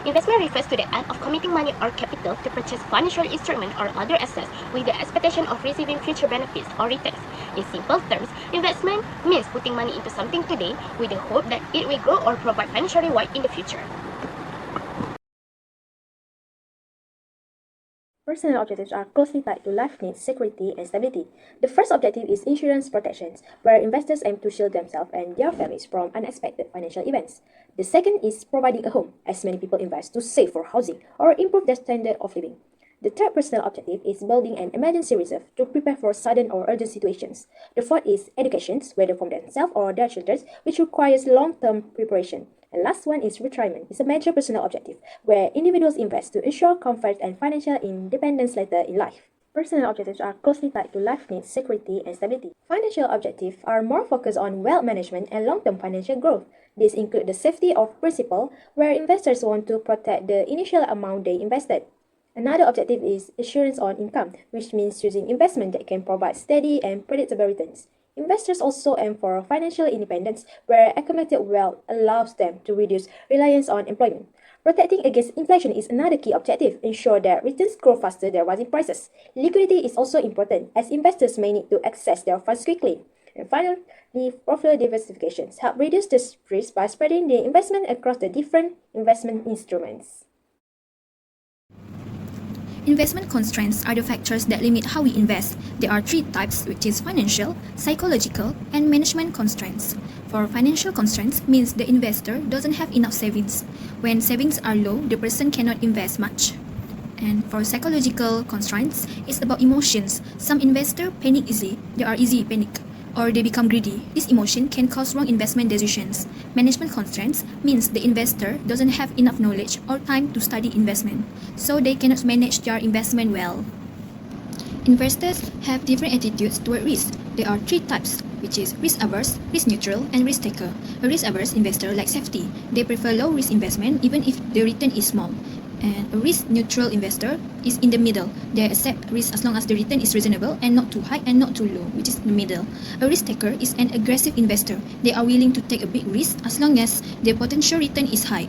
Investment refers to the act of committing money or capital to purchase financial instrument or other assets with the expectation of receiving future benefits or returns. In simple terms, investment means putting money into something today with the hope that it will grow or provide financial reward in the future. Personal objectives are closely tied to life needs, security, and stability. The first objective is insurance protections, where investors aim to shield themselves and their families from unexpected financial events. The second is providing a home, as many people invest to save for housing or improve their standard of living. The third personal objective is building an emergency reserve to prepare for sudden or urgent situations. The fourth is education, whether from themselves or their children, which requires long-term preparation. And last one is retirement. It's a major personal objective, where individuals invest to ensure comfort and financial independence later in life. Personal objectives are closely tied to life needs, security, and stability. Financial objectives are more focused on wealth management and long-term financial growth. These include the safety of principal, where investors want to protect the initial amount they invested. Another objective is assurance on income, which means choosing investment that can provide steady and predictable returns. Investors also aim for financial independence, where accumulated wealth allows them to reduce reliance on employment. Protecting against inflation is another key objective, ensure that returns grow faster than rising prices. Liquidity is also important, as investors may need to access their funds quickly. And finally, portfolio diversifications help reduce the risk by spreading the investment across the different investment instruments. Investment constraints are the factors that limit how we invest. There are three types, which is financial, psychological, and management constraints. For financial constraints means the investor doesn't have enough savings. When savings are low, the person cannot invest much. And for psychological constraints, it's about emotions. Some investors panic easily. They are easy panic, or they become greedy. This emotion can cause wrong investment decisions. Management constraints means the investor doesn't have enough knowledge or time to study investment, so they cannot manage their investment well. Investors have different attitudes toward risk. There are three types, which is risk-averse, risk-neutral, and risk-taker. A risk-averse investor likes safety. They prefer low-risk investment even if the return is small. And a risk-neutral investor is in the middle. They accept risk as long as the return is reasonable and not too high and not too low, which is in the middle. A risk-taker is an aggressive investor. They are willing to take a big risk as long as their potential return is high.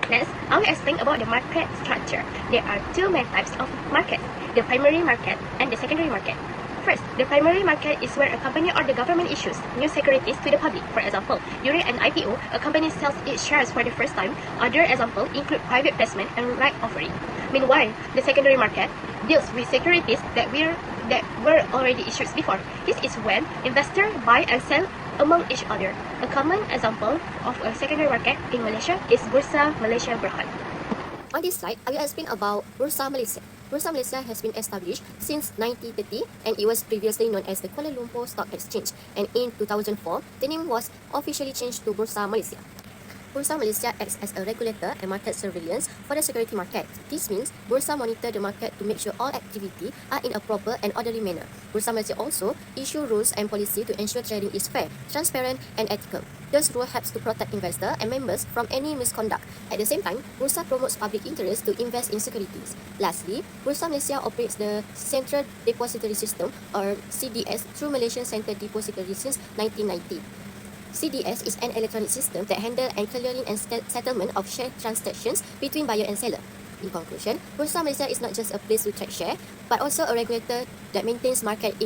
Next, I will explain about the market structure. There are two main types of market, the primary market and the secondary market. First, the primary market is where a company or the government issues new securities to the public. For example, during an IPO, a company sells its shares for the first time. Other examples include private placement and right offering. Meanwhile, the secondary market deals with securities that were already issued before. This is when investors buy and sell among each other. A common example of a secondary market in Malaysia is Bursa Malaysia Berhad. On this slide, I will explain about Bursa Malaysia. Bursa Malaysia has been established since 1930 and it was previously known as the Kuala Lumpur Stock Exchange, and in 2004, the name was officially changed to Bursa Malaysia. Bursa Malaysia acts as a regulator and market surveillance for the security market. This means Bursa monitor the market to make sure all activity are in a proper and orderly manner. Bursa Malaysia also issue rules and policy to ensure trading is fair, transparent and ethical. This rule helps to protect investors and members from any misconduct. At the same time, Bursa promotes public interest to invest in securities. Lastly, Bursa Malaysia operates the Central Depository System or CDS through Malaysian Central Depository since 1990. CDS is an electronic system that handles and clearing and settlement of share transactions between buyer and seller. In conclusion, Bursa Malaysia is not just a place to trade share, but also a regulator that maintains market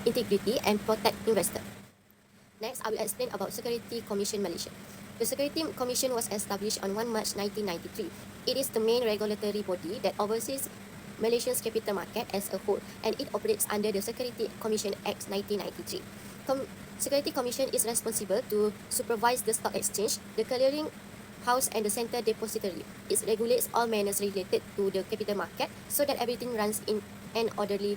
integrity and protect investors. Next, I will explain about Security Commission Malaysia. The Security Commission was established on 1 March 1993. It is the main regulatory body that oversees Malaysia's capital market as a whole, and it operates under the Security Commission Act 1993. Security Commission is responsible to supervise the stock exchange, the clearing house and the central depository. It regulates all matters related to the capital market so that everything runs in an orderly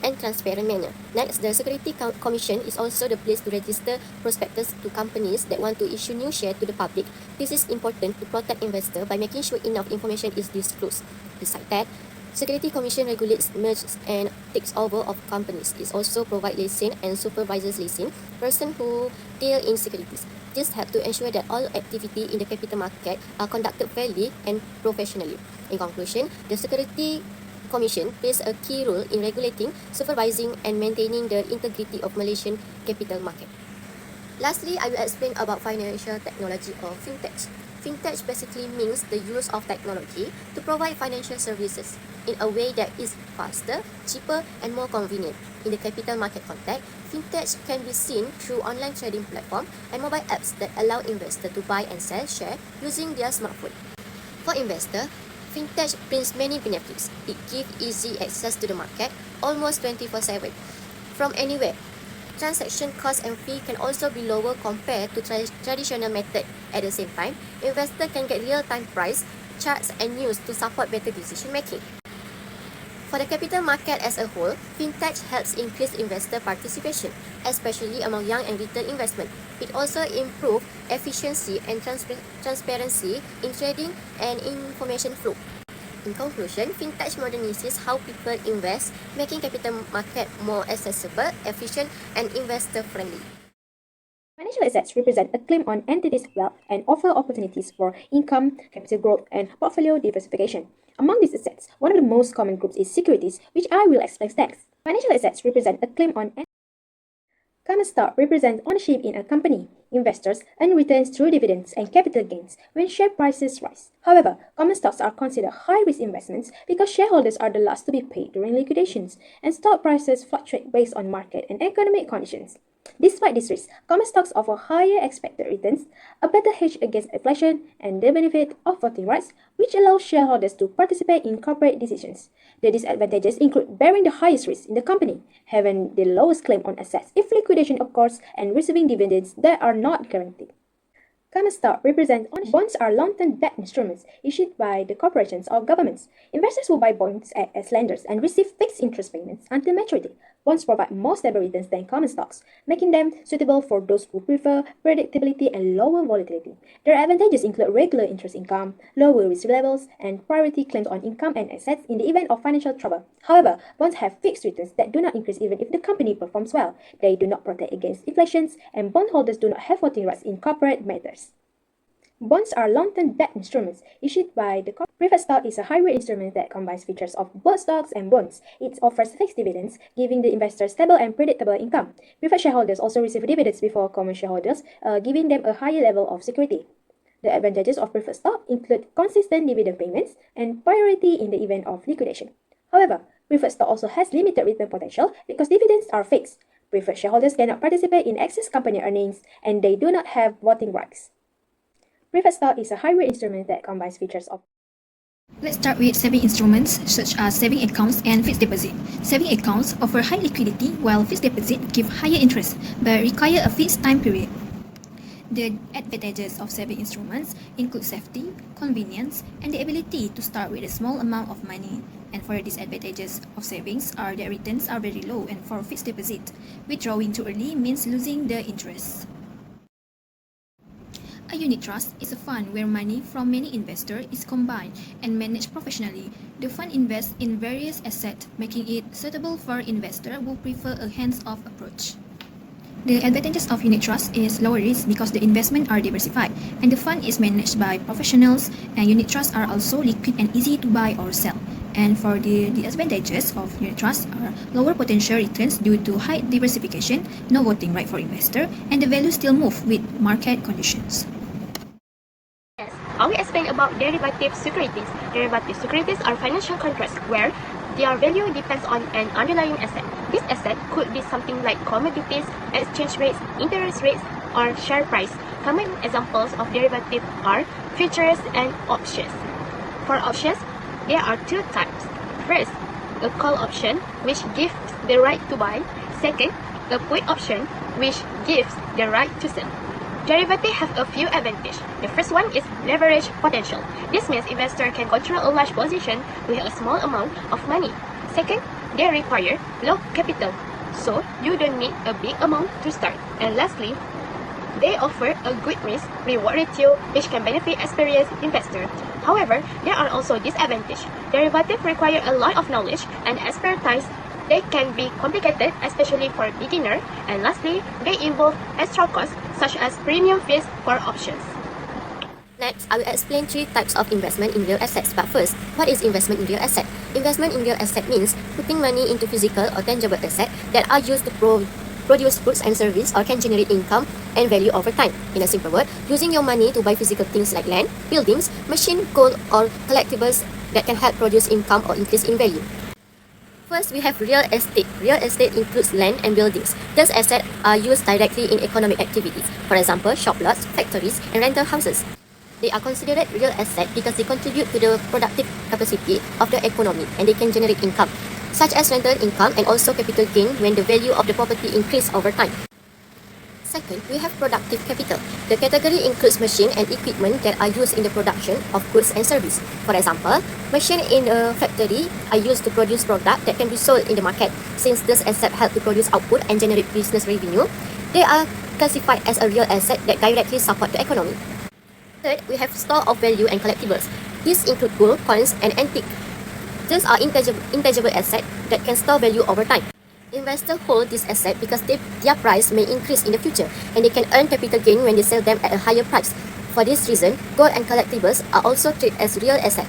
and transparent manner. Next, the Security Commission is also the place to register prospectus to companies that want to issue new shares to the public. This is important to protect investors by making sure enough information is disclosed. Besides that, Security Commission regulates mergers and takes over of companies. It also provides license and supervises license persons who deal in securities. This helps to ensure that all activity in the capital market are conducted fairly and professionally. In conclusion, the Security Commission plays a key role in regulating, supervising and maintaining the integrity of Malaysian capital market. Lastly, I will explain about financial technology or fintech. Fintech basically means the use of technology to provide financial services in a way that is faster, cheaper, and more convenient. In the capital market context, Fintech can be seen through online trading platforms and mobile apps that allow investors to buy and sell shares using their smartphone. For investors, Fintech brings many benefits. It gives easy access to the market almost 24/7 from anywhere. Transaction costs and fee can also be lower compared to traditional method. At the same time, investors can get real-time price, charts, and news to support better decision making. For the capital market as a whole, Fintech helps increase investor participation, especially among young and retail investment. It also improves efficiency and transparency in trading and information flow. In conclusion, Fintech modernizes how people invest, making capital market more accessible, efficient, and investor-friendly. Financial assets represent a claim on entities' wealth and offer opportunities for income, capital growth, and portfolio diversification. Among these assets, one of the most common groups is securities, which I will explain next. Financial assets represent a claim on common stock represents ownership in a company. Investors earn returns through dividends and capital gains when share prices rise. However, common stocks are considered high-risk investments because shareholders are the last to be paid during liquidations, and stock prices fluctuate based on market and economic conditions. Despite this risk, common stocks offer higher expected returns, a better hedge against inflation, and the benefit of voting rights, which allows shareholders to participate in corporate decisions. The disadvantages include bearing the highest risk in the company, having the lowest claim on assets if liquidation occurs, and receiving dividends that are not guaranteed. Common stock represents ownership. Bonds are long-term debt instruments issued by the corporations or governments. Investors who buy bonds act as lenders and receive fixed interest payments until maturity. Bonds provide more stable returns than common stocks, making them suitable for those who prefer predictability and lower volatility. Their advantages include regular interest income, lower risk levels, and priority claims on income and assets in the event of financial trouble. However, bonds have fixed returns that do not increase even if the company performs well. They do not protect against inflation, and bondholders do not have voting rights in corporate matters. Bonds are long-term debt instruments issued by the preferred stock is a hybrid instrument that combines features of both stocks and bonds. It offers fixed dividends, giving the investor stable and predictable income. Preferred shareholders also receive dividends before common shareholders, giving them a higher level of security. The advantages of preferred stock include consistent dividend payments and priority in the event of liquidation. However, preferred stock also has limited return potential because dividends are fixed. Preferred shareholders cannot participate in excess company earnings, and they do not have voting rights. Preferred stock is a hybrid instrument that combines features of. Let's start with saving instruments such as saving accounts and fixed deposit. Saving accounts offer high liquidity while fixed deposit give higher interest but require a fixed time period. The advantages of saving instruments include safety, convenience, and the ability to start with a small amount of money. And for the disadvantages of savings are that returns are very low, and for fixed deposit, withdrawing too early means losing the interest. A unit trust is a fund where money from many investors is combined and managed professionally. The fund invests in various assets, making it suitable for investors who prefer a hands-off approach. The advantages of unit trust is lower risk because the investments are diversified and the fund is managed by professionals, and unit trusts are also liquid and easy to buy or sell. And for the disadvantages of unit trusts are lower potential returns due to high diversification, no voting right for investor, and the value still move with market conditions. Yes, I will explain about derivative securities. Derivative securities are financial contracts where their value depends on an underlying asset. This asset could be something like commodities, exchange rates, interest rates, or share price. Common examples of derivatives are futures and options. For options, there are two types. First, a call option, which gives the right to buy. Second, a put option, which gives the right to sell. Derivatives have a few advantages. The first one is leverage potential. This means investors can control a large position with a small amount of money. Second, they require low capital, so you don't need a big amount to start. And lastly, they offer a good risk-reward ratio which can benefit experienced investors. However, there are also disadvantages. Derivatives require a lot of knowledge and expertise. They can be complicated, especially for beginners. And lastly, they involve extra costs such as premium fees for options. Next, I will explain three types of investment in real assets. But first, what is investment in real asset? Investment in real asset means putting money into physical or tangible assets that are used to produce goods and services or can generate income and value over time. In a simple word, using your money to buy physical things like land, buildings, machine, gold, or collectibles that can help produce income or increase in value. First, we have real estate. Real estate includes land and buildings. These assets are used directly in economic activities. For example, shop lots, factories, and rental houses. They are considered real assets because they contribute to the productive capacity of the economy and they can generate income, such as rental income and also capital gain when the value of the property increases over time. Second, we have productive capital. The category includes machine and equipment that are used in the production of goods and service. For example, machines in a factory are used to produce products that can be sold in the market. Since these assets help to produce output and generate business revenue, they are classified as a real asset that directly support the economy. Third, we have store of value and collectibles. These include gold, coins, and antique. These are intangible assets that can store value over time. Investors hold this asset because their price may increase in the future and they can earn capital gain when they sell them at a higher price. For this reason, gold and collectibles are also treated as real assets.